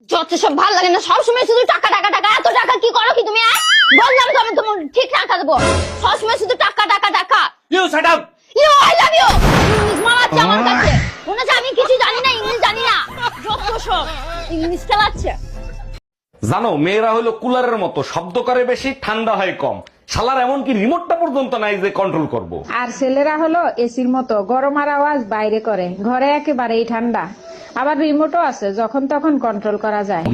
যত সব ভালো লাগে না, সবসময় শুধু টাকা টাকা টাকা। এত টাকা কি করো কি তুমি? বললাম তো আমি তোমার ঠিক টাকা দেবো, সবসময় শুধু টাকা টাকা টাকা। You shut up. You I love you. English মারাচ্ছে আমার কাছে, মনে হচ্ছে আমি কিছু জানি না, ইংলিশ জানি না। যত সব ইংলিশ চালাচ্ছে। জানো, মেয়েরা হলো কুলারের মতো, শব্দ করে বেশি, ঠান্ডা হয় কম। শালার এমনকি রিমোটটা পর্যন্ত নাই যে কন্ট্রোল করব। আর ছেলেরা হলো এসির মতো, গরম আওয়াজ বাইরে করে, ঘরে একেবারেই ঠান্ডা। আবার রিমোটও আছে, যখন তখন কন্ট্রোল করা যায়।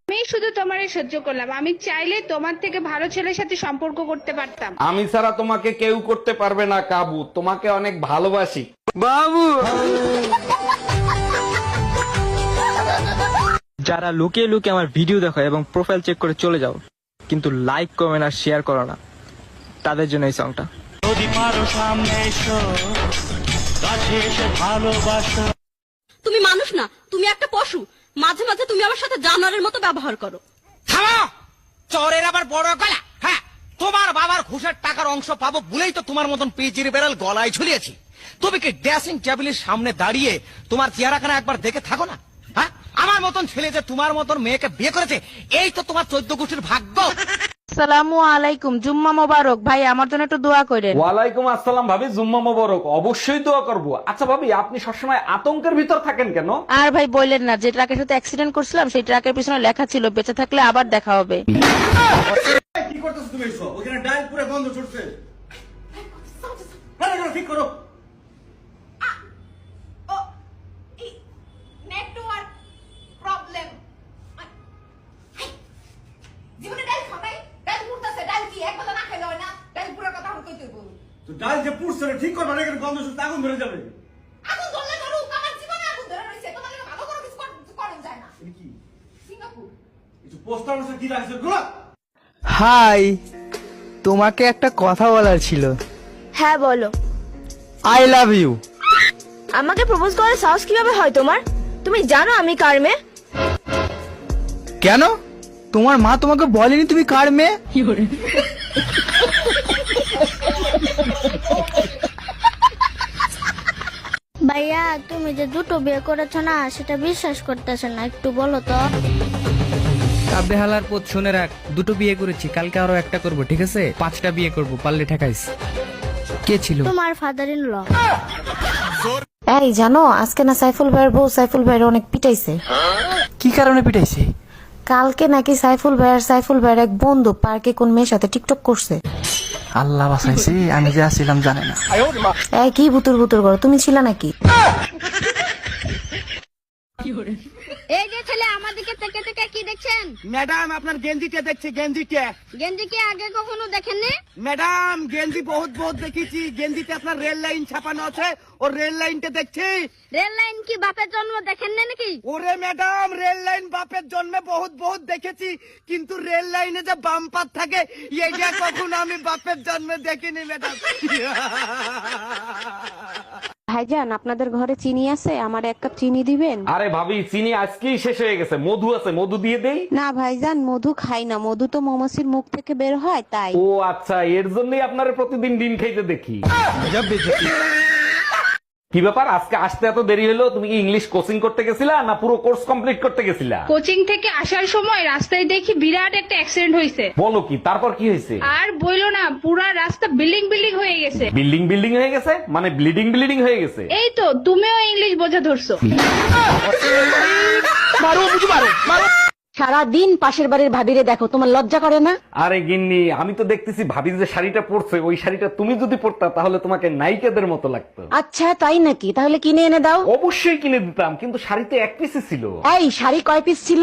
আমি শুধু তোমারই সহ্য করলাম, আমি চাইলে তোমার থেকে ভালো ছেলের সাথে সম্পর্ক করতে পারতাম। আমি ছাড়া তোমাকে কেউ করতে পারবে না কাবু, তোমাকে অনেক ভালোবাসি বাবু। যারা লুকিয়ে লুকিয়ে আমার ভিডিও দেখো এবং প্রোফাইল চেক করে চলে যাও, কিন্তু লাইক কমেন্ট আর শেয়ার করো না, তাদের জন্য এই সংটা। যদি পারো সামনে এসো, কাছে এসে ভালোবাসো। তুমি মানুষ না, তুমি একটা পশু। মাঝে মাঝে তুমি আমার সাথে জানোয়ারের মতো ব্যবহার করো। থামো! চোরের আবার বড় গলা। হ্যাঁ, তোমার বাবার ঘুষের টাকার অংশ পাবো বলেই তো তোমার মতন পিচির বেড়াল গলায় ঝুলিয়েছি। তুমি কি ড্রেসিং টেবিলের সামনে দাঁড়িয়ে তোমার চেহারাখানা একবার দেখে থাকো না? হ্যাঁ, আমার মতন ছেলে যে তোমার মতন মেয়েকে বিয়ে করেছে, এই তো তোমার 14 গোষ্ঠীর ভাগ্য। আসসালামু আলাইকুম, জুম্মা মোবারক। ভাই আমার জন্য একটু দোয়া করেন। ওয়ালাইকুম আসসালাম ভাবি, জুম্মা মোবারক। অবশ্যই দোয়া করব। আচ্ছা ভাবি, আপনি সবসময় আতঙ্কের ভিতর থাকেন কেন? আর ভাই বললেন না, যে ট্রাকের সাথে অ্যাক্সিডেন্ট করছিলাম সেই ট্রাকের পিছনে লেখা ছিল বেঁচে থাকলে আবার দেখা হবে। কি করতেছ তুমি এসব? ওখানে ডাল পুরো গন্ধ ছুটছে। ভালো করে ঠিক করো। Network problem. জীবনে ডাল খাবাই, ডাল পুড়তাছে। ডাল কি একবেলা না খেলে হয় না? ডাল পুরো কথা আমি কইতে বলবো। তো ডাল যে পুড়ছে না, ঠিক করবা না, এখানে গন্ধ ছুটছে, আগুন ধরে যাবে। আগুন ধরলে ধরুক, আমার জীবনে আগুন ধরে রয়েছে। কথা লাগে ভালো করে কিছু করেন যায় না। এটা কি? সিঙ্গাপুর। কিছু পোস্টার মোস্টার কি রাখছে গুলো? হাই, তোমাকে একটা কথা বলার ছিল। হ্যাঁ বলো। I love you. আমাকে প্রপোজ করার সাহস কিভাবে হয় তোমার? তুমি জানো আমি কার মেয়ে? কেন? তোমার মা তোমাকে বলেনি তুমি কার মেয়ে? ভাইয়া তুমি যে দুটো বিয়ে করেছো না, সেটা বিশ্বাস করতেছে না, একটু বলো তো। কাব্যে হালার পথ শুনে রাখ, দুটো বিয়ে করেছি, কালকে আরো একটা করব, ঠিক আছে? 5টা বিয়ে করব, পারলে ঠেকাইস। কে ছিল? তোমার ফাদার ইন ল। এই জানো, আজকে না সাইফুল ভাইয়ের বউ সাইফুল ভাইয়ের অনেক পিটাইছে। কি কারণে পিটাইছে? কালকে নাকি সাইফুল ভাইয়ের এক বন্ধু পার্কে কোন মেয়ের সাথে টিকটক করছে। আল্লাহ বাঁচাইছে, আমি যে আসছিলাম জানে না। এই কি বুতুর বুতুর করো, তুমি ছিলা নাকি? এই যে ছেলে আমার দিকে থেকে থেকে কি দেখছেন? ম্যাডাম আপনার গেঞ্জিটা দেখছি, গেঞ্জিটা। গেঞ্জি কি আগে কখনো দেখেননি? ম্যাডাম গেঞ্জি বহুত বহুত দেখেছি, গেঞ্জিতে আপনার রেল লাইন ছাপানো আছে, ও রেল লাইনটা দেখছি। রেল লাইন কি বাপের জন্ম দেখেন না নাকি? ওরে ম্যাডাম, রেল লাইন বাপের জন্মে বহুত বহুত দেখেছি, কিন্তু রেল লাইনে যে বাম্পার থাকে এইটা কখনো আমি বাপের জন্মে দেখিনি ম্যাডাম। ভাইজান, আপনাদের ঘরে চিনি আছে? আমার 1 কাপ চিনি দিবেন? আরে ভাবি, চিনি আজকেই শেষ হয়ে গেছে। মধু আছে, মধু দিয়ে দেই? না ভাইজান, মধু খাই না, মধু তো মৌমাছির মুখ থেকে বের হয় তাই। ও আচ্ছা, এর জন্যই আপনারা প্রতিদিন ডিম খাইতে দেখি। কি ব্যাপার, আজকে আসতে এত দেরি হলো? তুমি কি ইংলিশ কোচিং করতে গেছিলা না পুরো কোর্স কমপ্লিট করতে গেছিলা? কোচিং থেকে আসার সময় রাস্তায় দেখি বিরাট একটা অ্যাক্সিডেন্ট হয়েছে। বলো কি, তারপর কি হয়েছে? আর বইলো না, পুরা রাস্তা বিল্ডিং বিল্ডিং হয়ে গেছে। বিল্ডিং বিল্ডিং হয়ে গেছে মানে ব্লিডিং ব্লিডিং হয়ে গেছে? এই তো তুমিও ইংলিশ বোঝা ধরছো। সারাদিন পাশের বাড়ির ভাবিরে দেখো, তোমার লজ্জা করে না? আরে গিন্নি, আমি তো দেখতেছি ভাবি যে শাড়িটা পরছে, ওই শাড়িটা তুমি যদি পরতা তাহলে তোমাকে নায়িকাদের মতো লাগতো। আচ্ছা তাই নাকি? তাহলে কিনে এনে দাও। অবশ্যই কিনে দিতাম, কিন্তু শাড়িতে এক পিসই ছিল। এই শাড়ি কয় পিস ছিল?